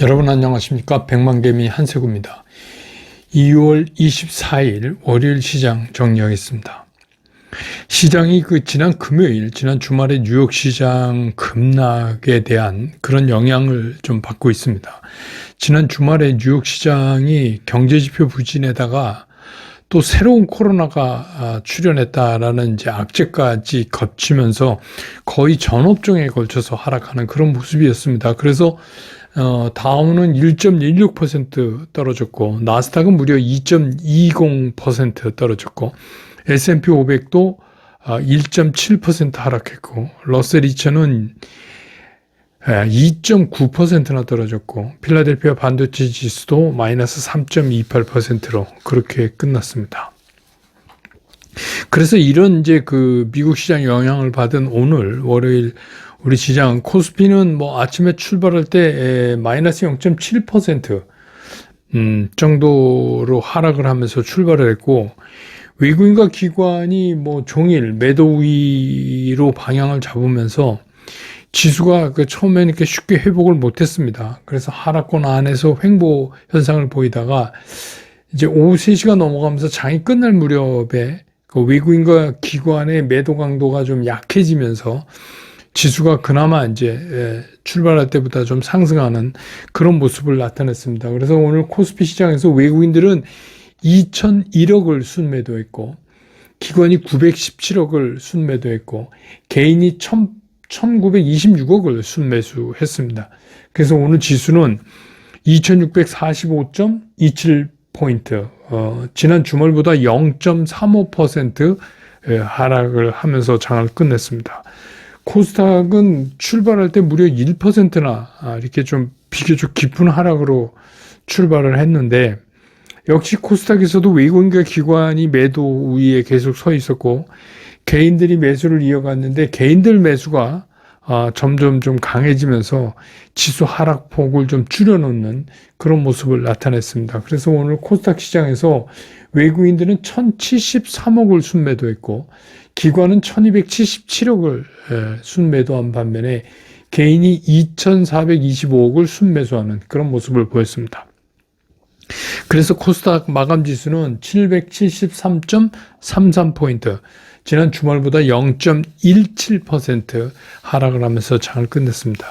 여러분 안녕하십니까? 백만개미 한세구입니다. 2월 24일 월요일 시장 정리하겠습니다. 시장이 지난 금요일, 지난 주말에 뉴욕 시장 급락에 대한 그런 영향을 좀 받고 있습니다. 지난 주말에 뉴욕 시장이 경제지표 부진에다가 또 새로운 코로나가 출현했다라는 이제 악재까지 겹치면서 거의 전 업종에 걸쳐서 하락하는 그런 모습이었습니다. 그래서 다우는 1.16% 떨어졌고 나스닥은 무려 2.20% 떨어졌고 S&P 500도 1.7% 하락했고 러셀 2000은 2.9%나 떨어졌고 필라델피아 반도체 지수도 마이너스 3.28%로 그렇게 끝났습니다. 그래서 이런 이제 미국 시장 영향을 받은 오늘 월요일 우리 시장 코스피는 아침에 출발할 때 마이너스 0.7% 정도로 하락을 하면서 출발을 했고 외국인과 기관이 종일 매도 우위로 방향을 잡으면서 지수가 처음에는 이렇게 쉽게 회복을 못했습니다. 그래서 하락권 안에서 횡보 현상을 보이다가 이제 오후 3시가 넘어가면서 장이 끝날 무렵에 외국인과 기관의 매도 강도가 좀 약해지면서 지수가 그나마 이제 출발할 때보다 좀 상승하는 그런 모습을 나타냈습니다. 그래서 오늘 코스피 시장에서 외국인들은 2,001억을 순매도했고 기관이 917억을 순매도했고 개인이 1,926억을 순매수했습니다. 그래서 오늘 지수는 2,645.27포인트, 지난 주말보다 0.35% 하락을 하면서 장을 끝냈습니다. 코스닥은 출발할 때 무려 1%나 이렇게 좀 비교적 깊은 하락으로 출발을 했는데 역시 코스닥에서도 외국인과 기관이 매도 우위에 계속 서 있었고 개인들이 매수를 이어갔는데 개인들 매수가 점점 좀 강해지면서 지수 하락폭을 좀 줄여놓는 그런 모습을 나타냈습니다. 그래서 오늘 코스닥 시장에서 외국인들은 1,073억을 순매도했고 기관은 1,277억을 순매도한 반면에 개인이 2,425억을 순매수하는 그런 모습을 보였습니다. 그래서 코스닥 마감 지수는 773.33포인트, 지난 주말보다 0.17% 하락을 하면서 장을 끝냈습니다.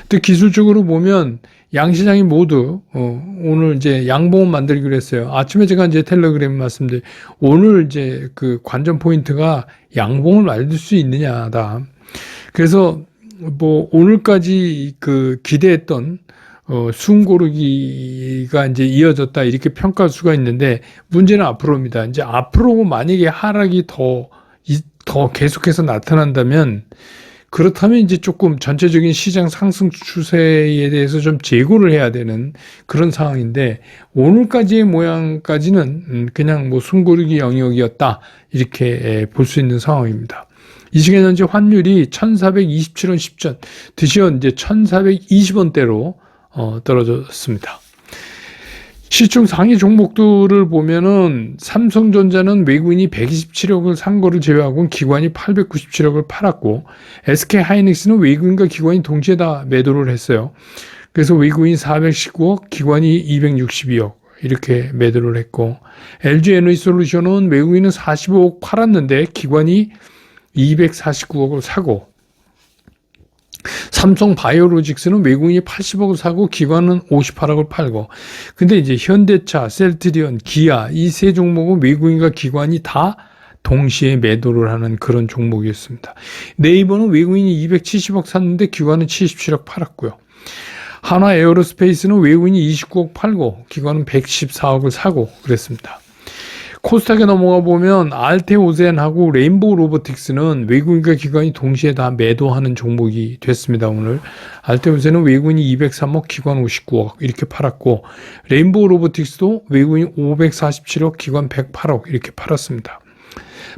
또 기술적으로 보면 양시장이 모두 오늘 이제 양봉을 만들기로 했어요. 아침에 제가 이제 텔레그램 말씀드린 오늘 이제 관전 포인트가 양봉을 만들 수 있느냐다. 그래서 오늘까지 기대했던 숨고르기가 이제 이어졌다 이렇게 평가할 수가 있는데 문제는 앞으로입니다. 이제 앞으로 만약에 하락이 더 계속해서 나타난다면 그렇다면 이제 조금 전체적인 시장 상승 추세에 대해서 좀 재고를 해야 되는 그런 상황인데 오늘까지의 모양까지는 그냥 숨고르기 영역이었다 이렇게 볼 수 있는 상황입니다. 이 시간 현재 환율이 1,427원 10전 드시어 이제 1,420원대로 떨어졌습니다. 시총 상위 종목들을 보면은 삼성전자는 외국인이 127억을 산 거를 제외하고는 기관이 897억을 팔았고 SK 하이닉스는 외국인과 기관이 동시에 다 매도를 했어요. 그래서 외국인 419억, 기관이 262억 이렇게 매도를 했고 LG 에너지솔루션은 외국인은 45억 팔았는데 기관이 249억을 사고 삼성 바이오로직스는 외국인이 80억을 사고 기관은 58억을 팔고 근데 이제 현대차, 셀트리온, 기아 이 세 종목은 외국인과 기관이 다 동시에 매도를 하는 그런 종목이었습니다. 네이버는 외국인이 270억 샀는데 기관은 77억 팔았고요. 한화 에어로스페이스는 외국인이 29억 팔고 기관은 114억을 사고 그랬습니다. 코스닥에 넘어가 보면 알테오젠하고 레인보우 로보틱스는 외국인과 기관이 동시에 다 매도하는 종목이 됐습니다. 오늘 알테오젠은 외국인이 203억, 기관 59억 이렇게 팔았고 레인보우 로보틱스도 외국인 547억, 기관 108억 이렇게 팔았습니다.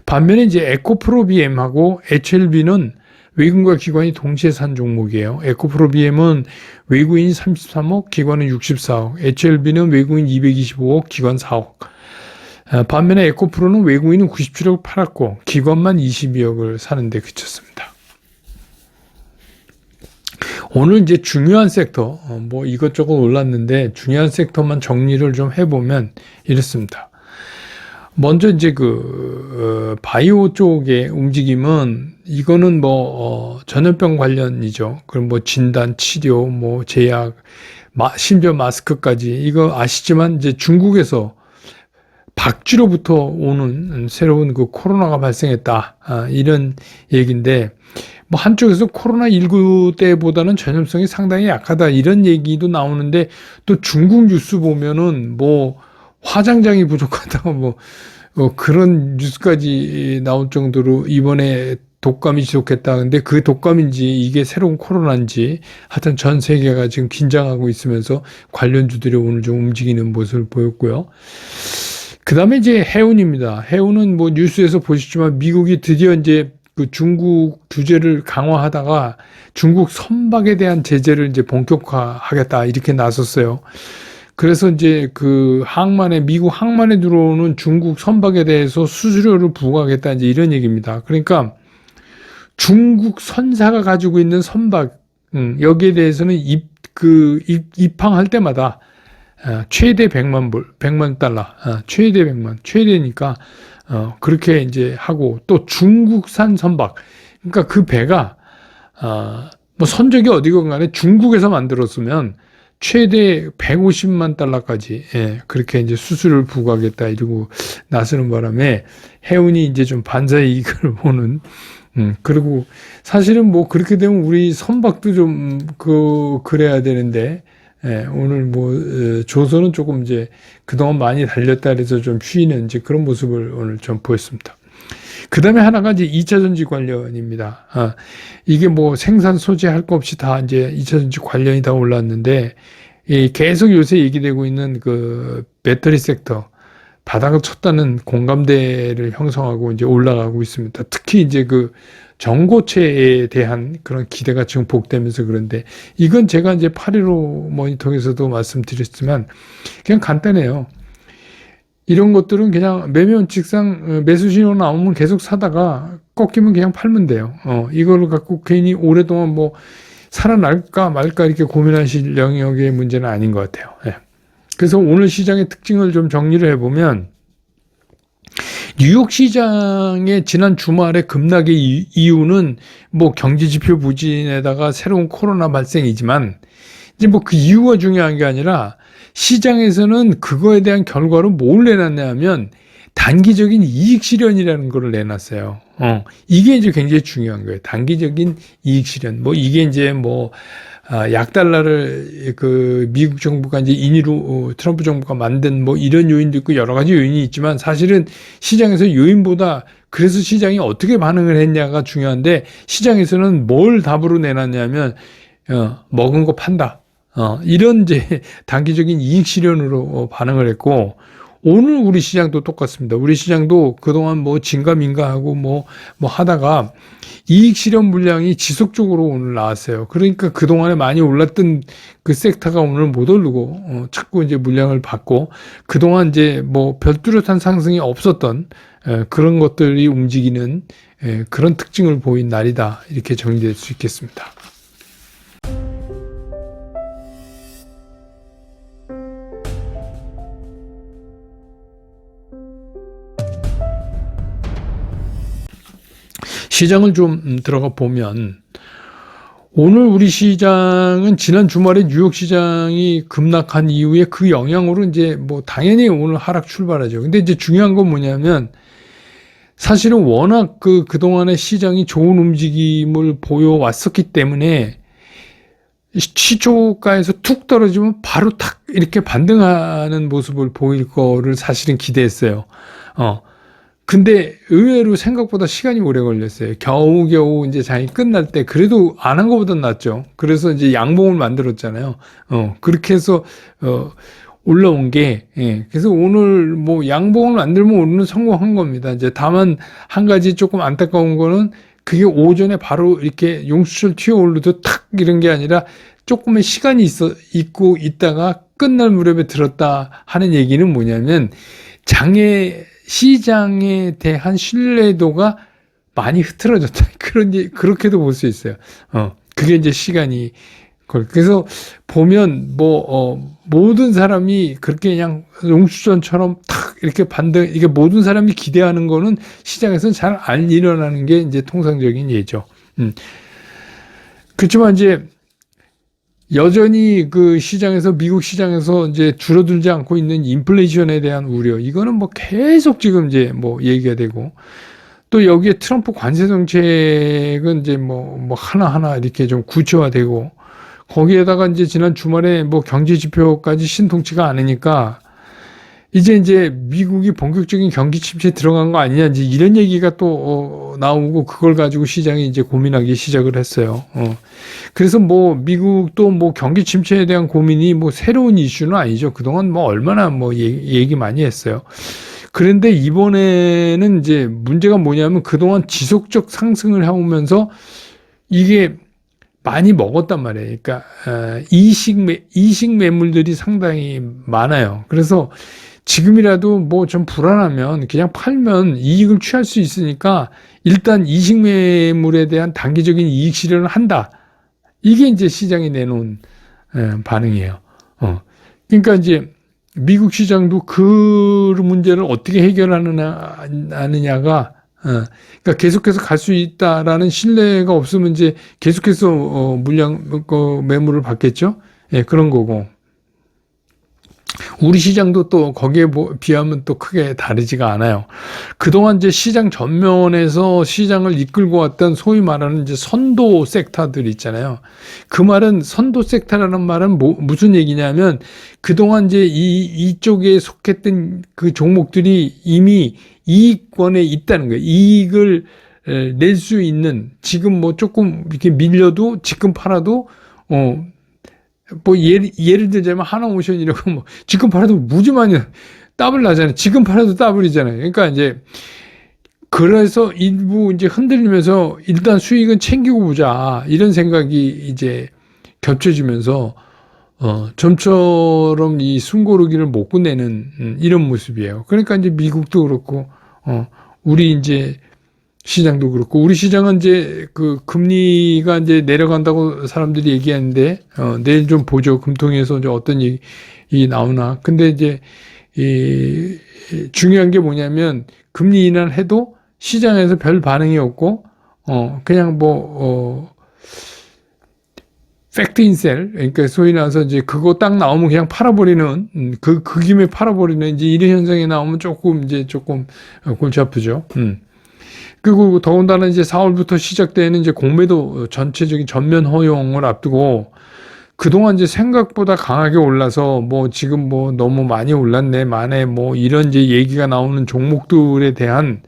반면에 이제 에코프로비엠하고 HLB는 외국인과 기관이 동시에 산 종목이에요. 에코프로비엠은 외국인이 33억, 기관은 64억, HLB는 외국인 225억, 기관 4억. 반면에 에코프로는 외국인은 97억을 팔았고 기관만 22억을 사는데 그쳤습니다. 오늘 이제 중요한 섹터, 뭐 이것저것 올랐는데 중요한 섹터만 정리를 좀 해보면 이렇습니다. 먼저 이제 바이오 쪽의 움직임은 이거는 전염병 관련이죠. 그럼 뭐 진단, 치료, 뭐 제약, 심지어 마스크까지 이거 아시지만 이제 중국에서 박쥐로부터 오는 새로운 코로나가 발생했다. 이런 얘기인데 뭐 한쪽에서 코로나19 때보다는 전염성이 상당히 약하다. 이런 얘기도 나오는데 또 중국 뉴스 보면은 뭐 화장장이 부족하다. 그런 뉴스까지 나올 정도로 이번에 독감이 지속했다. 근데 그 독감인지 이게 새로운 코로나인지 하여튼 전 세계가 지금 긴장하고 있으면서 관련주들이 오늘 좀 움직이는 모습을 보였고요. 그 다음에 이제 해운입니다. 해운은 뭐 뉴스에서 보시지만 미국이 드디어 이제 중국 규제를 강화하다가 중국 선박에 대한 제재를 이제 본격화하겠다 이렇게 나섰어요. 그래서 이제 미국 항만에 들어오는 중국 선박에 대해서 수수료를 부과하겠다 이제 이런 얘기입니다. 그러니까 중국 선사가 가지고 있는 선박, 여기에 대해서는 입항할 때마다 최대 100만 달러, 최대 100만, 최대니까, 그렇게 이제 하고, 또 중국산 선박, 그러니까 그 배가, 뭐 선적이 어디건 간에 중국에서 만들었으면 최대 150만 달러까지, 그렇게 이제 수수료를 부과하겠다 이러고 나서는 바람에 해운이 이제 좀 반사의 이익을 보는, 그리고 사실은 뭐 그렇게 되면 우리 선박도 좀 그래야 되는데, 오늘 조선은 조금 이제 그동안 많이 달렸다 그래서 좀 쉬는 이제 그런 모습을 오늘 좀 보였습니다. 그 다음에 하나가 이제 2차 전지 관련입니다. 이게 뭐 생산 소재 할 거 없이 다 이제 2차 전지 관련이 다 올랐는데, 계속 요새 얘기되고 있는 배터리 섹터, 바닥을 쳤다는 공감대를 형성하고 이제 올라가고 있습니다. 특히 이제 전고체에 대한 그런 기대가 증폭되면서 그런데 이건 제가 이제 8.15 모니터에서도 말씀드렸지만 그냥 간단해요. 이런 것들은 그냥 매매원칙상 매수 신호 나오면 계속 사다가 꺾이면 그냥 팔면 돼요. 이거를 갖고 괜히 오랫동안 살아날까 말까 이렇게 고민하실 영역의 문제는 아닌 것 같아요. 그래서 오늘 시장의 특징을 좀 정리를 해보면 뉴욕 시장의 지난 주말에 급락의 이유는 경제지표 부진에다가 새로운 코로나 발생이지만 이제 그 이유가 중요한 게 아니라 시장에서는 그거에 대한 결과로 뭘 내놨냐면 단기적인 이익 실현이라는 걸 내놨어요. 이게 이제 굉장히 중요한 거예요. 단기적인 이익 실현. 이게 이제 약달러를 미국 정부가 이제 인위로 트럼프 정부가 만든 이런 요인도 있고 여러 가지 요인이 있지만 사실은 시장에서 요인보다 그래서 시장이 어떻게 반응을 했냐가 중요한데 시장에서는 뭘 답으로 내놨냐면 먹은 거 판다. 이런 이제 단기적인 이익 실현으로 반응을 했고 오늘 우리 시장도 똑같습니다. 우리 시장도 그동안 진가민가하고 하다가 이익 실현 물량이 지속적으로 오늘 나왔어요. 그러니까 그동안에 많이 올랐던 그 섹터가 오늘 못 오르고, 자꾸 이제 물량을 받고, 그동안 이제 별뚜렷한 상승이 없었던, 그런 것들이 움직이는, 그런 특징을 보인 날이다. 이렇게 정리될 수 있겠습니다. 시장을 좀 들어가 보면 오늘 우리 시장은 지난 주말에 뉴욕 시장이 급락한 이후에 그 영향으로 이제 당연히 오늘 하락 출발하죠. 근데 이제 중요한 건 뭐냐면 사실은 워낙 그동안에 시장이 좋은 움직임을 보여왔었기 때문에 시초가에서 툭 떨어지면 바로 탁 이렇게 반등하는 모습을 보일 거를 사실은 기대했어요. 근데 의외로 생각보다 시간이 오래 걸렸어요. 겨우겨우 이제 장이 끝날 때 그래도 안 한 것보다 낫죠. 그래서 이제 양봉을 만들었잖아요. 그렇게 해서 올라온 게 그래서 오늘 양봉을 만들면 오늘은 성공한 겁니다. 이제 다만 한 가지 조금 안타까운 거는 그게 오전에 바로 이렇게 용수철 튀어 오르도 탁 이런 게 아니라 조금의 시간이 있고 있다가 끝날 무렵에 들었다 하는 얘기는 뭐냐면 시장에 대한 신뢰도가 많이 흐트러졌다. 그렇게도 볼 수 있어요. 그게 이제 시간이 그래서 보면 모든 사람이 그렇게 그냥 용수전처럼 탁 이렇게 반등, 이게 모든 사람이 기대하는 거는 시장에서는 잘 안 일어나는 게 이제 통상적인 예죠. 그렇지만 이제 여전히 그 시장에서, 미국 시장에서 이제 줄어들지 않고 있는 인플레이션에 대한 우려, 이거는 뭐 계속 지금 이제 뭐 얘기가 되고, 또 여기에 트럼프 관세 정책은 이제 뭐 하나하나 이렇게 좀 구체화되고, 거기에다가 이제 지난 주말에 뭐 경제 지표까지 신통치가 않으니까 이제 미국이 본격적인 경기 침체에 들어간 거 아니냐, 이제 이런 얘기가 또 나오고, 그걸 가지고 시장이 이제 고민하기 시작을 했어요. 그래서 뭐 미국도 뭐 경기 침체에 대한 고민이 뭐 새로운 이슈는 아니죠. 그동안 뭐 얼마나 뭐 얘기 많이 했어요. 그런데 이번에는 이제 문제가 뭐냐면, 그동안 지속적 상승을 해오면서 이게 많이 먹었단 말이에요. 그러니까 이식 매물들이 상당히 많아요. 그래서 지금이라도 뭐 좀 불안하면 그냥 팔면 이익을 취할 수 있으니까 일단 이식 매물에 대한 단기적인 이익 실현을 한다. 이게 이제 시장이 내놓은 반응이에요. 그러니까 이제 미국 시장도 그 문제를 어떻게 해결하느냐가, 그러니까 계속해서 갈 수 있다라는 신뢰가 없으면 이제 계속해서 물량 매물을 받겠죠. 예, 그런 거고. 우리 시장도 또 거기에 비하면 또 크게 다르지가 않아요. 그동안 이제 시장 전면에서 시장을 이끌고 왔던 소위 말하는 이제 선도 섹터들 있잖아요. 그 말은, 선도 섹터라는 말은 무슨 얘기냐면, 그동안 이제 이쪽에 속했던 그 종목들이 이미 이익권에 있다는 거예요. 이익을 낼 수 있는, 지금 뭐 조금 이렇게 밀려도, 지금 팔아도, 뭐 예를 들자면 하나오션이라고 뭐 지금 팔아도 무지 많이 더블 나잖아요. 지금 팔아도 더블이잖아요. 그러니까 이제 그래서 일부 이제 흔들리면서 일단 수익은 챙기고 보자, 이런 생각이 이제 겹쳐지면서 좀처럼 이 숨고르기를 못 끝내는 이런 모습이에요. 그러니까 이제 미국도 그렇고 우리 이제 시장도 그렇고, 우리 시장은 이제 그 금리가 이제 내려간다고 사람들이 얘기하는데, 내일 좀 보죠. 금통위에서 이제 어떤 얘기 나오나. 근데 이제 중요한 게 뭐냐면, 금리 인하해도 시장에서 별 반응이 없고, 그냥 팩트 인셀, 그러니까 소위 나와서 이제 그거 딱 나오면 그냥 팔아버리는, 그 김에 팔아버리는 이제 이런 현상이 나오면 조금 골치 아프죠. 그리고 더군다나 이제 4월부터 시작되는 이제 공매도 전체적인 전면 허용을 앞두고, 그동안 이제 생각보다 강하게 올라서 뭐 지금 뭐 너무 많이 올랐네, 만에 뭐 이런 이제 얘기가 나오는 종목들에 대한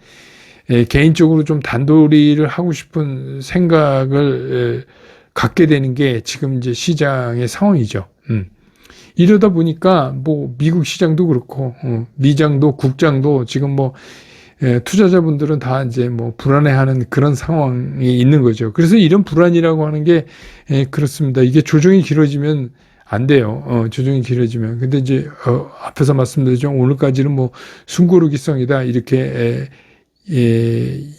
개인적으로 좀 단도리를 하고 싶은 생각을 갖게 되는 게 지금 이제 시장의 상황이죠. 이러다 보니까 뭐 미국 시장도 그렇고, 미장도 국장도 지금 뭐 투자자분들은 다 이제 뭐 불안해하는 그런 상황이 있는 거죠. 그래서 이런 불안이라고 하는 게 그렇습니다. 이게 조정이 길어지면 안 돼요. 조정이 길어지면. 근데 이제 앞에서 말씀드렸죠. 오늘까지는 뭐 숨고르기성이다, 이렇게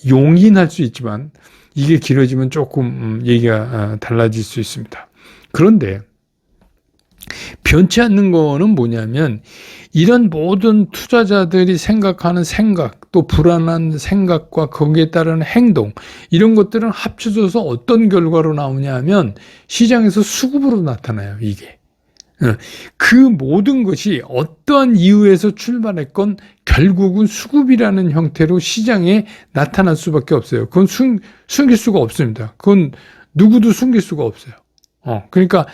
용인할 수 있지만, 이게 길어지면 조금 얘기가 달라질 수 있습니다. 그런데 변치 않는 거는 뭐냐면, 이런 모든 투자자들이 생각하는 생각, 또 불안한 생각과 거기에 따른 행동, 이런 것들은 합쳐져서 어떤 결과로 나오냐 하면 시장에서 수급으로 나타나요, 이게. 그 모든 것이 어떠한 이유에서 출발했건 결국은 수급이라는 형태로 시장에 나타날 수밖에 없어요. 그건 숨길 수가 없습니다. 그건 누구도 숨길 수가 없어요. 그러니까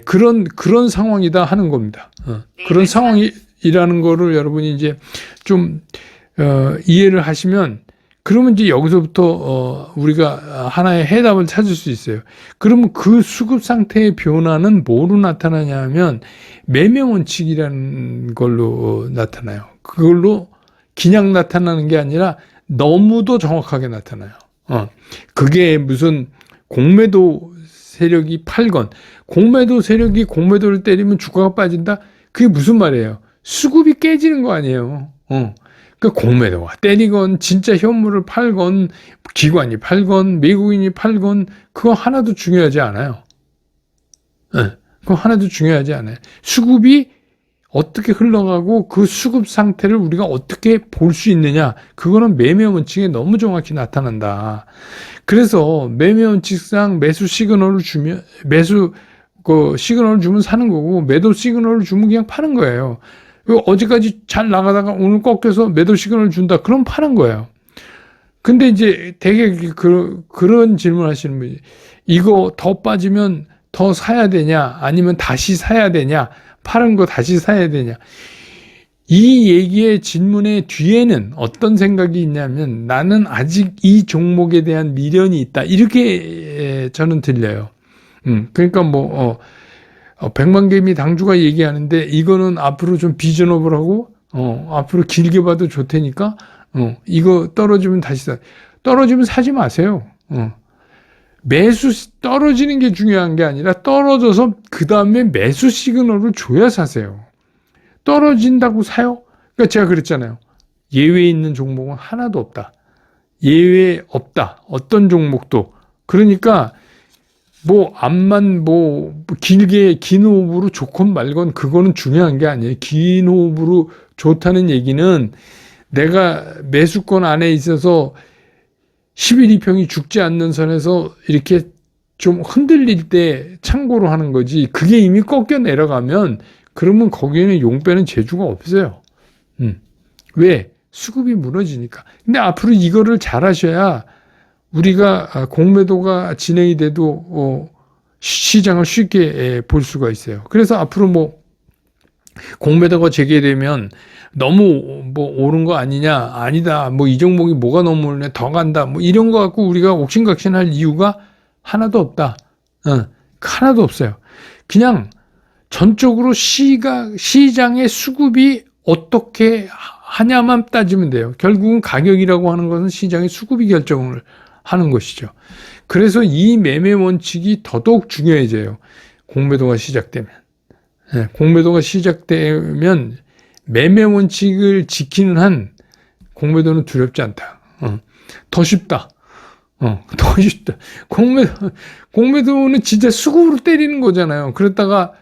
그런 상황이다 하는 겁니다. 그런 상황이라는 거를 여러분이 이제 좀 이해를 하시면, 그러면 이제 여기서부터 우리가 하나의 해답을 찾을 수 있어요. 그러면 그 수급 상태의 변화는 뭐로 나타나냐 하면 매매 원칙이라는 걸로 나타나요. 그걸로 그냥 나타나는 게 아니라 너무도 정확하게 나타나요. 그게 무슨 공매도 세력이 팔건, 공매도 세력이 공매도를 때리면 주가가 빠진다? 그게 무슨 말이에요? 수급이 깨지는 거 아니에요. 그 공매도가 때리건, 진짜 현물을 팔건, 기관이 팔건, 외국인이 팔건, 그거 하나도 중요하지 않아요. 예, 그거 하나도 중요하지 않아요. 수급이 어떻게 흘러가고 그 수급 상태를 우리가 어떻게 볼 수 있느냐, 그거는 매매 원칙에 너무 정확히 나타난다. 그래서 매매 원칙상 매수 시그널을 주면 시그널을 주면 사는 거고, 매도 시그널을 주면 그냥 파는 거예요. 어제까지 잘 나가다가 오늘 꺾여서 매도 시그널을 준다, 그럼 파는 거예요. 근데 이제 되게 그런 질문 하시는 분이, 이거 더 빠지면 더 사야 되냐, 아니면 다시 사야 되냐, 파는 거 다시 사야 되냐. 이 얘기의 질문의 뒤에는 어떤 생각이 있냐면, 나는 아직 이 종목에 대한 미련이 있다, 이렇게 저는 들려요. 그러니까 백만개미 당주가 얘기하는데, 이거는 앞으로 좀 비전업을 하고, 앞으로 길게 봐도 좋다니까, 이거 떨어지면 다시 떨어지면 사지 마세요. 떨어지는 게 중요한 게 아니라, 떨어져서 그 다음에 매수 시그널을 줘야 사세요. 떨어진다고 사요? 그러니까 제가 그랬잖아요. 예외 있는 종목은 하나도 없다. 예외 없다. 어떤 종목도. 그러니까 길게 긴 호흡으로 좋건 말건 그거는 중요한 게 아니에요. 긴 호흡으로 좋다는 얘기는 내가 매수권 안에 있어서 11일 2평이 죽지 않는 선에서 이렇게 좀 흔들릴 때 참고로 하는 거지, 그게 이미 꺾여 내려가면 그러면 거기에는 용 빼는 재주가 없어요. 왜? 수급이 무너지니까. 근데 앞으로 이거를 잘 하셔야 우리가 공매도가 진행이 돼도 시장을 쉽게 볼 수가 있어요. 그래서 앞으로 공매도가 재개되면 너무 오른 거 아니냐, 아니다, 이 종목이 뭐가 너무 오르네, 더 간다, 이런 거 갖고 우리가 옥신각신할 이유가 하나도 없다. 하나도 없어요. 그냥 전적으로 시장의 수급이 어떻게 하냐만 따지면 돼요. 결국은 가격이라고 하는 것은 시장의 수급이 결정을 하는 것이죠. 그래서 이 매매 원칙이 더더욱 중요해져요. 공매도가 시작되면. 공매도가 시작되면 매매 원칙을 지키는 한 공매도는 두렵지 않다. 더 쉽다. 더 쉽다. 공매도는 진짜 수급으로 때리는 거잖아요. 그랬다가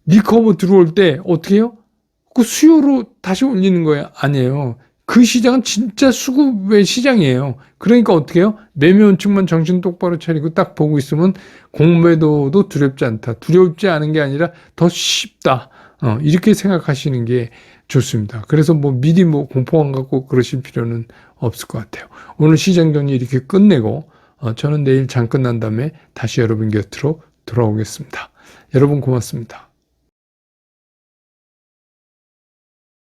리커버 들어올 때 어떻게 해요? 그 수요로 다시 올리는 거예요? 아니에요. 그 시장은 진짜 수급의 시장이에요. 그러니까 어떻게 해요? 매매 원칙만 정신 똑바로 차리고 딱 보고 있으면 공매도도 두렵지 않다. 두렵지 않은 게 아니라 더 쉽다. 이렇게 생각하시는 게 좋습니다. 그래서 미리 공포감 갖고 그러실 필요는 없을 것 같아요. 오늘 시장 정리 이렇게 끝내고 저는 내일 장 끝난 다음에 다시 여러분 곁으로 돌아오겠습니다. 여러분 고맙습니다.